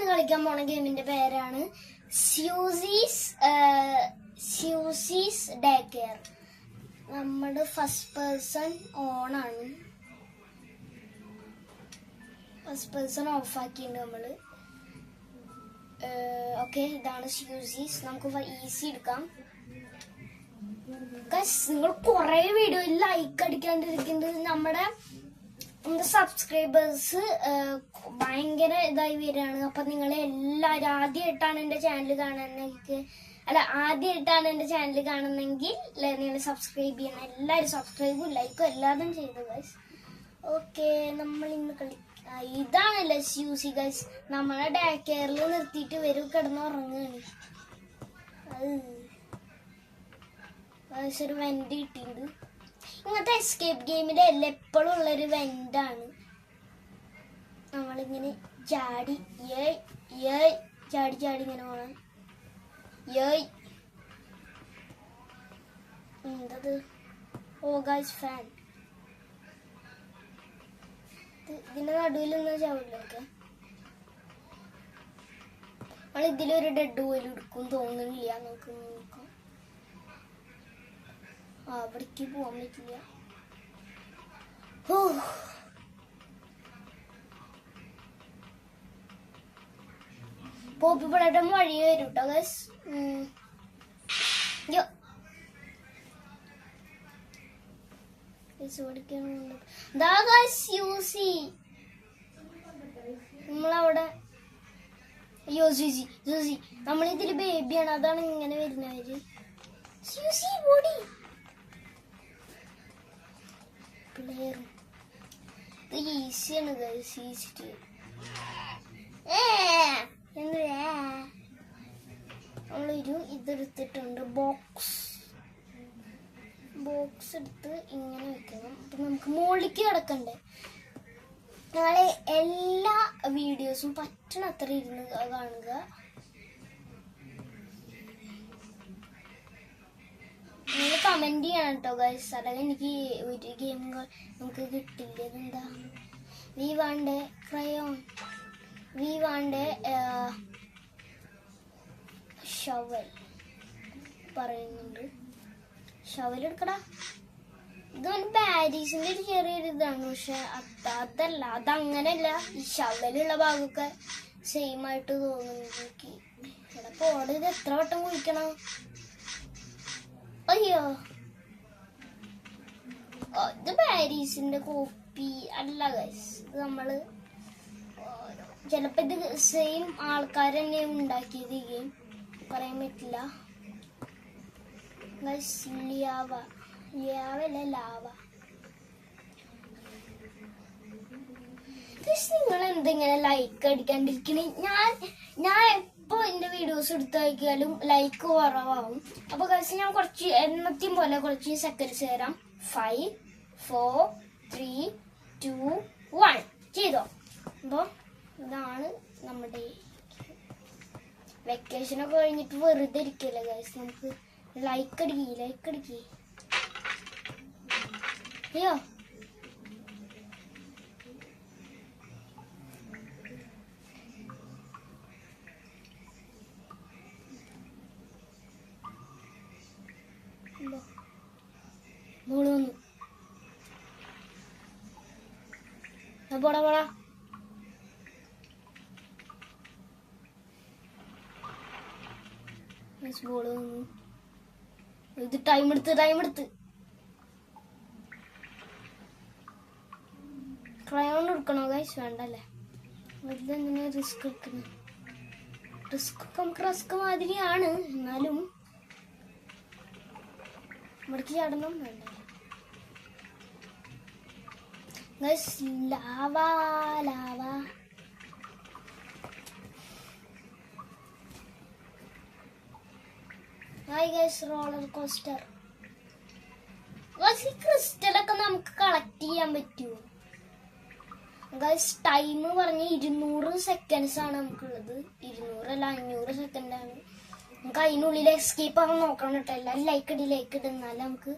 ഇന്ന് കളിക്കാൻ പോണ ഗെയിമിന്റെ പേരാണ് സ്യൂസീസ് ഡേ കെയർ. നമ്മുടെ ഫസ്റ്റ് പേഴ്സൺ ഓൺ ആണ്. ഫസ്റ്റ് പേഴ്സൺ ഓഫ് ആക്കിയിട്ടുണ്ട് നമ്മള്. ഓക്കെ, ഇതാണ് സ്യൂസീസ്. നമുക്ക് ഈസി എടുക്കാം. നിങ്ങൾ കുറെ വീഡിയോയിൽ ലൈക്ക് അടിക്കാണ്ടിരിക്കുന്നത് നമ്മുടെ സബ്സ്ക്രൈബേഴ്സ് ഭയങ്കര ഇതായി വരികയാണ്. അപ്പൊ നിങ്ങൾ എല്ലാവരും ആദ്യമായിട്ടാണ് എന്റെ ചാനൽ കാണുന്നെങ്കിൽ നിങ്ങൾ സബ്സ്ക്രൈബ് ചെയ്യണം. എല്ലാവരും സബ്സ്ക്രൈബും ലൈക്കും എല്ലാതും ചെയ്തു ഗൈസ്. ഓക്കെ, നമ്മൾ ഇന്ന് ഇതാണല്ലേ സ്യൂസി ഗൈസ്. നമ്മളെ ഡേ കെയറിൽ നിർത്തിയിട്ട് വരും കിടന്നുറങ്ങുകയാണ്. ഒരു വെന്റ് കിട്ടിയിട്ടുണ്ട്. ഇങ്ങനത്തെ എസ്കേപ്പ് ഗെയിമിലെ എപ്പോഴും ഉള്ളൊരു വെന്റാണ്. നമ്മളിങ്ങനെ ചാടി ചാടി ഇങ്ങനെ പോണം. എന്തത്? ഓ ഗൈസ്, ഫാൻ. ഇതിന്റെ നടുവിൽ നിന്ന് ചാവില്ലൊക്കെ. നമ്മൾ ഇതിലൊരു ഡെഡ് പോലും എടുക്കും തോന്നുന്നില്ല. നമുക്ക് നോക്കാം. അവിടേക്ക് പോവാൻ പറ്റില്ല. പോപ്പിപ്പടം വഴി വരും കേട്ടോ ഗൈസ്. നമ്മളവിടെ ജോസി നമ്മളിതില് ബേബിയാണ്. അതാണ് ഇങ്ങനെ വരുന്നവര്. ബോഡി പ്ലെയർ ഇത് ഈസിയാണ് ഗൈസ്. ഈസി നമ്മളൊരു ഇതെടുത്തിട്ടുണ്ട്. ബോക്സ് എടുത്ത് ഇങ്ങനെ വെക്കണം. അപ്പൊ നമുക്ക് മുകളിലേക്ക് കിടക്കണ്ടേ. നാളെ എല്ലാ വീഡിയോസും പറ്റണത്ര ഇരുന്ന് കാണുക. നിങ്ങൾ കമന്റ് ചെയ്യണം കേട്ടോ ഗൈസ്. അല്ലെങ്കിൽ എനിക്ക് ഒരു ഗെയിം നമുക്ക് കിട്ടില്ല. ഇതെന്താ? We want crayon, we want shovel പറയുന്നുണ്ട്. ഷവൽ എടുക്കടാ. ഇത് പാരീസിന്റെ ഒരു ചെറിയൊരു ഇതാണ്. പക്ഷെ അതല്ല, അതങ്ങനല്ല. ഈ ഷവലുള്ള ഭാഗമൊക്കെ സെയിം ആയിട്ട് തോന്നുന്നു എനിക്ക്. ചിലപ്പോ ഇത് എത്ര വട്ടം കുഴിക്കണം. അയ്യോ, ഇത് പാരീസിന്റെ കോപ്പി അല്ല ഗൈസ്. ഇത് നമ്മള് ചിലപ്പോ ഇത് സെയിം ആൾക്കാർ തന്നെ ഉണ്ടാക്കിയത്. ഈ ഗെയിം പറയാൻ പറ്റില്ല ഗൈസ്. ലാവ. നിങ്ങൾ എന്തെങ്കിലും ലൈക്ക് അടിക്കാണ്ടിരിക്കണേ. ഞാൻ എപ്പോ എന്റെ വീഡിയോസ് എടുത്തു നോക്കിയാലും ലൈക്ക് കുറവാകും. അപ്പൊ ഗൈസ് ഞാൻ കുറച്ച് എന്നത്തെയും പോലെ കുറച്ച് സെക്കൻഡ്സ് തരാം. 5 4 3 2 1 ചെയ്തോ. അപ്പൊ ഇതാണ് നമ്മുടെ വെക്കേഷനൊക്കെ കഴിഞ്ഞിട്ട് വെറുതെ ഇരിക്കല്ലേ ഗൈസ്. നമുക്ക് ലൈക്ക് അടിക്കേ. അയ്യോ, പോടാ. ഇത് ടൈം എടുത്ത് ക്രയോൺ എടുക്കണോ ഗൈസ്? വേണ്ടല്ലേ. ഇതെന്തിനാ റിസ്ക് എടുക്കുന്നത്? റിസ്ക് മാതിരിയാണ്. എന്നാലും ഇവിടേക്ക് ചാടണം. വേണ്ട guys. Lava. Hi guys, roller coaster. ഈ ക്രിസ്റ്റലൊക്കെ നമുക്ക് കളക്ട് ചെയ്യാൻ പറ്റുമോ ഗൈസ്? ടൈം പറഞ്ഞ് 200 സെക്കൻഡ്സ് ആണ് നമുക്കുള്ളത്. 200 അല്ല, 500 സെക്കൻഡ് ആണ്. നമുക്ക് അതിനുള്ളിൽ എസ്കേപ്പ് ആവാൻ നോക്കണം കേട്ടോ. എല്ലാവരും ലൈക്ക് ഇട്. എന്നാലും നമുക്ക്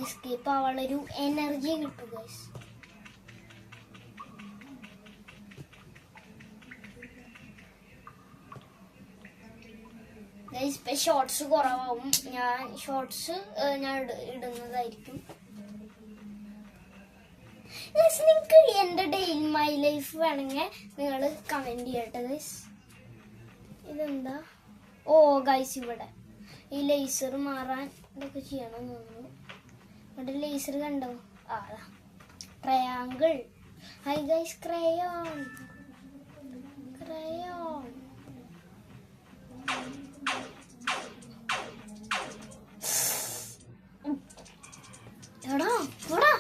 എസ്കേപ്പ് ആവാനുള്ളൊരു എനർജി കിട്ടും ഗൈസ്. ഇപ്പൊ ഷോർട്സ് കുറവാകും. ഞാൻ ഷോർട്സ് ഇടുന്നതായിരിക്കും. നിങ്ങൾക്ക് എന്റെ ഡേ ഇൻ മൈ ലൈഫ് വേണമെങ്കിൽ നിങ്ങൾ കമന്റ് ചെയ്യട്ടെ ഗൈസ്. ഇതെന്താ? ഓ ഗൈസ്, ഇവിടെ ഈ ലേസർ മാറാൻ ഇതൊക്കെ ചെയ്യണം തോന്നുന്നു. ഇവിടെ ലേസർ കണ്ടോ? ട്രയാങ്കിൾ. High guys, crayon. എടാ പോടാ.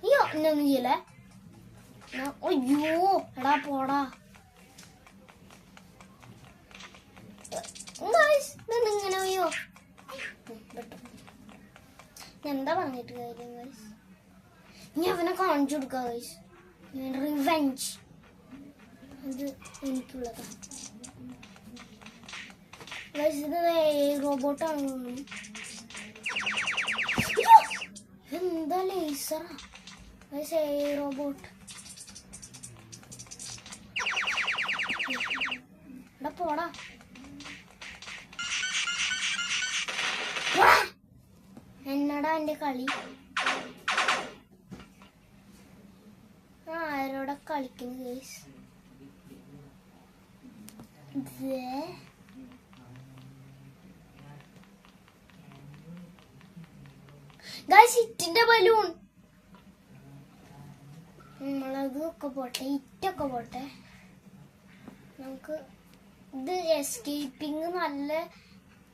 അയ്യോ എന്നൊന്നും ചെയ്യല്ലേ. അയ്യോ എടാ പോടാ. ഇങ്ങനെ അയ്യോ എന്താ പറഞ്ഞിട്ട് കാര്യം ഗൈസ്? ഞാൻ അവനെ കാണിച്ചു കൊടുക്കാം ഗൈസ്. റിവെഞ്ച് ഇത് എനിക്കുള്ളതാ ഗൈസ്. ഇത് റോബോട്ടാണ് തോന്നുന്നു. എന്താ ലേസറാ ഗൈസ്? റോബോട്ട്. എടാ പോടാ. എന്നടാ എന്റെ കളി? ആരോടെ കളിക്കുന്നു ഗൈസ്? Guys ഇറ്റിന്റെ balloon. നമ്മളതൊക്കെ പോട്ടെ, ഇറ്റൊക്കെ പോട്ടെ. നമുക്ക് ഇത് എസ്കേപ്പിങ് നല്ല.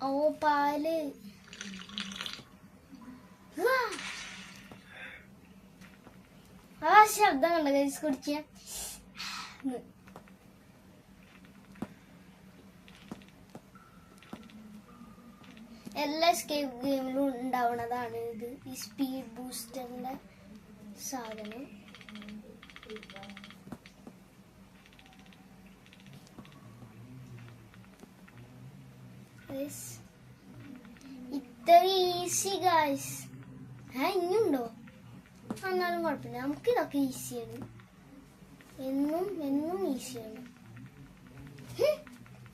ഓ പാല്. ആ ശബ്ദം കണ്ട ഗൈസ്? കുടിച്ച എല്ലാ എസ്കേപ്പ് ഗെയിമിലും ഉണ്ടാവുന്നതാണ് ഇത്. ഈ സ്പീഡ് ബൂസ്റ്ററിന്റെ സാധനം. ഇത്ര ഈസി ഗൈസ്. ഇനിയുണ്ടോ? എന്നാലും കുഴപ്പമില്ല, നമുക്ക് ഇതൊക്കെ ഈസിയാണ്. എന്നും ഈസിയാണ്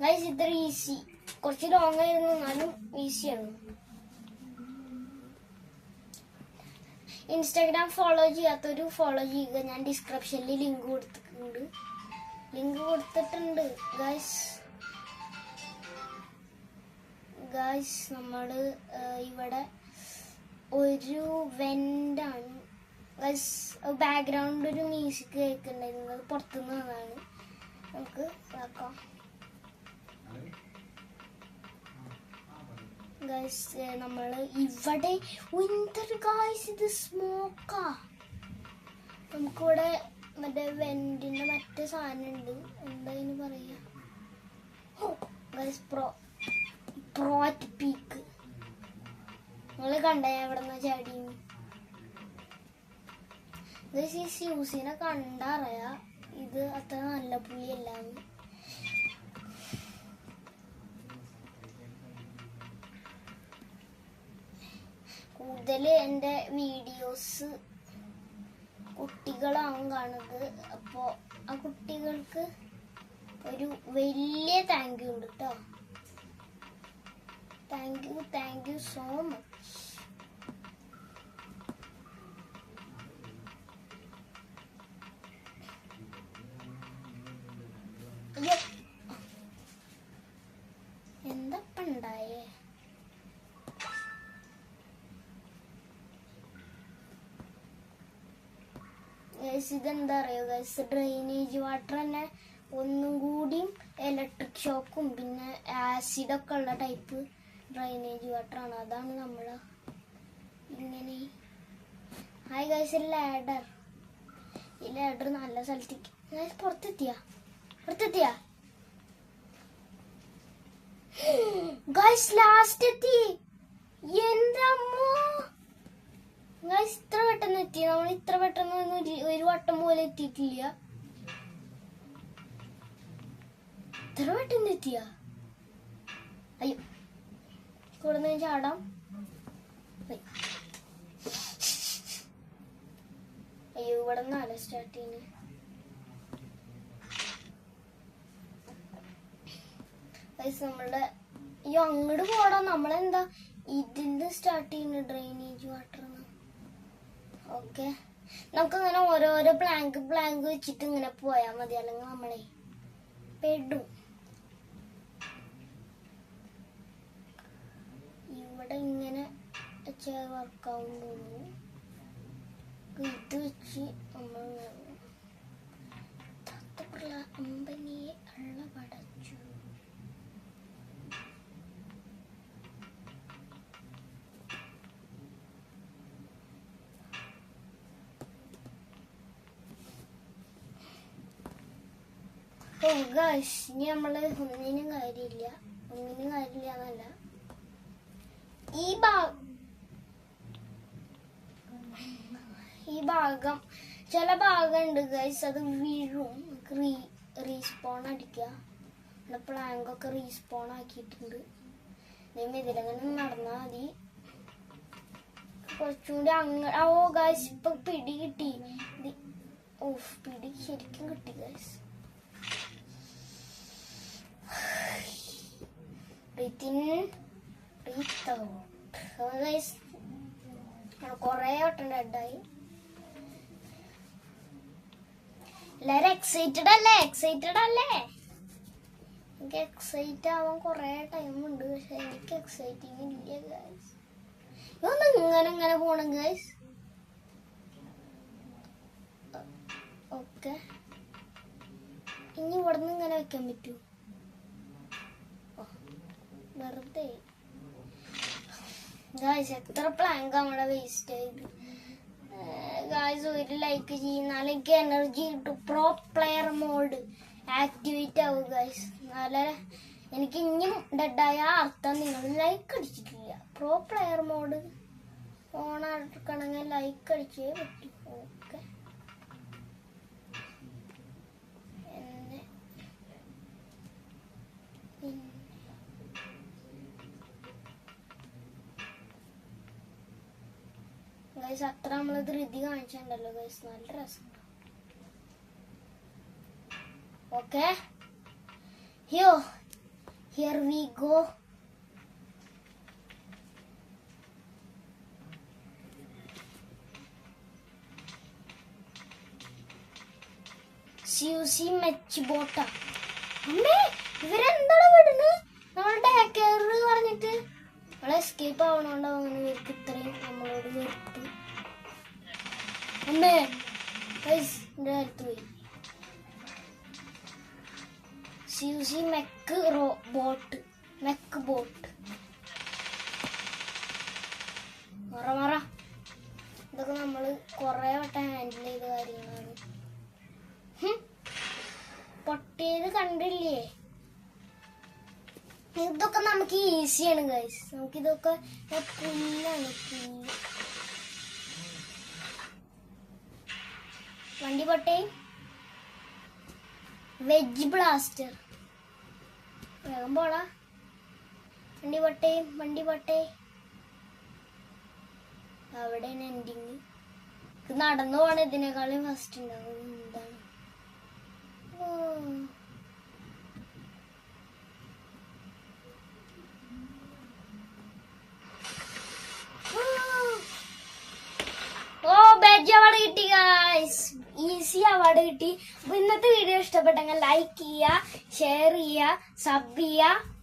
ഗൈസ്. ഇത്ര ഈസി. കുറച്ച് ലോങ് ആയിരുന്നു, എന്നാലും ഈസിയാണ്. ഇൻസ്റ്റാഗ്രാം ഫോളോ ചെയ്യാത്തൊരു ഫോളോ ചെയ്യുക. ഞാൻ ഡിസ്ക്രിപ്ഷനിൽ ലിങ്ക് കൊടുത്തിട്ടുണ്ട് ഗൈസ്. നമ്മള് ഇവിടെ ഒരു വെന്റാണ് ഗൈസ്. ബാക്ക്ഗ്രൗണ്ട് ഒരു മ്യൂസിക് കേൾക്കുന്നുണ്ടായിരുന്നു. അത് പുറത്തുനിന്ന് വന്നതാണ്. നമുക്ക് നോക്കാം ഗൈസ്. നമ്മള് ഇവിടെ ഗൈസ് ഇത് സ്മോക്കാ. നമുക്കിവിടെ മറ്റേ വെന്റിന്റെ മറ്റേ സാധനം ഉണ്ട്. എന്താ ഇതിന് പറയാ ഗൈസ്? പ്രോറ്റ് പീക്ക്. നിങ്ങള് കണ്ട എവിടെ നിന്ന് ചാടി? ഈ സ്യൂസിനെ കണ്ടറിയാ ഇത് അത്ര നല്ല പുളിയല്ലാന്ന്. കൂടുതൽ എൻ്റെ വീഡിയോസ് കുട്ടികളാവും കാണുന്നത്. അപ്പോൾ ആ കുട്ടികൾക്ക് ഒരു വലിയ താങ്ക് യു ഉണ്ട് കേട്ടോ. Thank you so much. എന്താപ്പണ്ടായേ? ഇതെന്താ അറിയോ ഗൈസ്? ഡ്രെയിനേജ് വാട്ടർ തന്നെ ഒന്നും കൂടിയും ഇലക്ട്രിക് ഷോക്കും പിന്നെ ആസിഡൊക്കെ ഉള്ള ടൈപ്പ് ഡ്രെയിനേജ് വാട്ടർ ആണ്. അതാണ് നമ്മള് ഇങ്ങനെ. Hi guys, ladder. ഈ ലാഡർ നല്ല സ്ഥലത്തേക്ക് ഗൈസ്. പുറത്തെത്തിയാ ഗൈസ്? ലാസ്റ്റ് എത്തി. എന്താമ്മോ ഗൈസ്, ഇത്ര പെട്ടെന്ന് എത്തി. നമ്മൾ ഇത്ര പെട്ടെന്ന് ഒരു വട്ടം പോലെ എത്തിയിട്ടില്ല. ഇത്ര പെട്ടെന്ന് എത്തിയ? അയ്യോ, ഇവിടെ നിന്ന് ചാടാം. അയ്യോ, ഇവിടെ നിന്നല്ല സ്റ്റാർട്ട് ചെയ്യുന്നത്. നമ്മളുടെ ഈ അങ്ങോട്ട് പോടാ. നമ്മളെന്താ ഇതിന്റെ സ്റ്റാർട്ട് ചെയ്യുന്ന ഡ്രെയിനേജ് വാട്ടർ. ഓക്കെ, നമുക്ക് ഇങ്ങനെ ഓരോരോ പ്ലാങ്ക് വെച്ചിട്ട് ഇങ്ങനെ പോയാൽ മതി, അല്ലെങ്കിൽ നമ്മളെ പെടും. ഇവിടെ ഇങ്ങനെ വർക്കാവും തോന്നുന്നു. ഇത് വെച്ച് നമ്മൾ അമ്പനിയെ അള്ളപടച്ചു. ഇനി നമ്മള് ഒന്നിനും കാര്യമില്ല എന്നല്ല, ഈ ഭാഗം ചില ഭാഗം ഉണ്ട് ഗൈസ്, അത് വീഴും. റീസ്പോൺ അടിക്കുക. പ്ലാങ്ക് ഒക്കെ റീസ്പോൺ ആക്കിയിട്ടുണ്ട്. ഇതിലങ്ങനെ നടന്നാൽ മതി. കുറച്ചുകൂടി ഓ ഗൈസ്, ഇപ്പൊ പിടി കിട്ടി. പിടി ശരിക്കും കിട്ടി ഗൈസ്. കൊറേ വട്ടം ഡെഡായി. എല്ലാരും എക്സൈറ്റഡ് അല്ലേ? എനിക്ക് എക്സൈറ്റ് ആവാൻ കൊറേ ടൈം ഉണ്ട്, പക്ഷെ എനിക്ക് എക്സൈറ്റിങ് ഇല്ല ഗൈസ്. ഇതൊന്നും ഇങ്ങനെ പോണം ഗൈസ്. ഓക്കെ, ഇനി ഇവിടെ നിന്ന് ഇങ്ങനെ വെക്കാൻ പറ്റൂ? വെറുതെ ഗായ്സ്, എത്ര പ്ലാങ്ക് നമ്മളെ വേസ്റ്റ് ആയത് ഗായ്സ്. ഒരു ലൈക്ക് ചെയ്യുന്നാൽ എനിക്ക് എനർജി കിട്ടും. പ്രോ പ്ലെയർ മോഡ് ആക്ടിവേറ്റ് ആവും ഗായ്സ്. എന്നാലേ എനിക്ക് ഇനിയും ഡെഡായ അർത്ഥം നിങ്ങൾ ലൈക്ക് അടിച്ചിട്ടില്ല. പ്രോ പ്ലെയർ മോഡ് ഓൺ ആക്കണമെങ്കിൽ ലൈക്ക് അടിച്ചേ പറ്റൂ. ഓക്കെ, ഗൈസ് അത്ര നമ്മള് ധൃതി കാണിച്ചിട്ടുണ്ടല്ലോ ഗൈസ്, നല്ല രസം. Okay, here we go. സ്യൂസി മെച്ച് ബോട്ട. അമ്മേ, ഇവരെന്താണ് വിടുന്നത്? നമ്മളുടെ ഹാക്കർ പറഞ്ഞിട്ട് നമ്മളെ എസ്കേപ്പ് ആവണോണ്ടാവും അങ്ങനെ ഇവർക്ക് ഇത്രയും നമ്മളോട് വെറുത്ത്. അമ്മേ എന്റെ അടുത്ത് പോയി. സ്യൂസി മെക്ക് ബോട്ട്. മറ ഇതൊക്കെ നമ്മള് കൊറേ വട്ടം ഹാൻഡിൽ ചെയ്ത കാര്യങ്ങളാണ്. പൊട്ടിയത് കണ്ടില്ലേ? ഇതൊക്കെ നമുക്ക് ഈസിയാണ് ഗൈസ്. നമുക്കിതൊക്കെ പുല്ലാണ്. വണ്ടി പൊട്ടേ. Veg blaster. വേഗം പോടാ. വണ്ടി പൊട്ടേ. അവിടെയാണ് എൻഡിങ്. നടന്നു പോണ ഇതിനേക്കാളും ഫസ്റ്റ് ഉണ്ടാവും. എന്താണ് ബെജ് അവാർഡ് കിട്ടി ഗൈസ്. ഈസി അവാർഡ് കിട്ടി. അപ്പൊ ഇന്നത്തെ വീഡിയോ ഇഷ്ടപ്പെട്ടെങ്കിൽ ലൈക്ക് ചെയ്യുക, ഷെയർ ചെയ്യുക, സബ് ചെയ്യുക.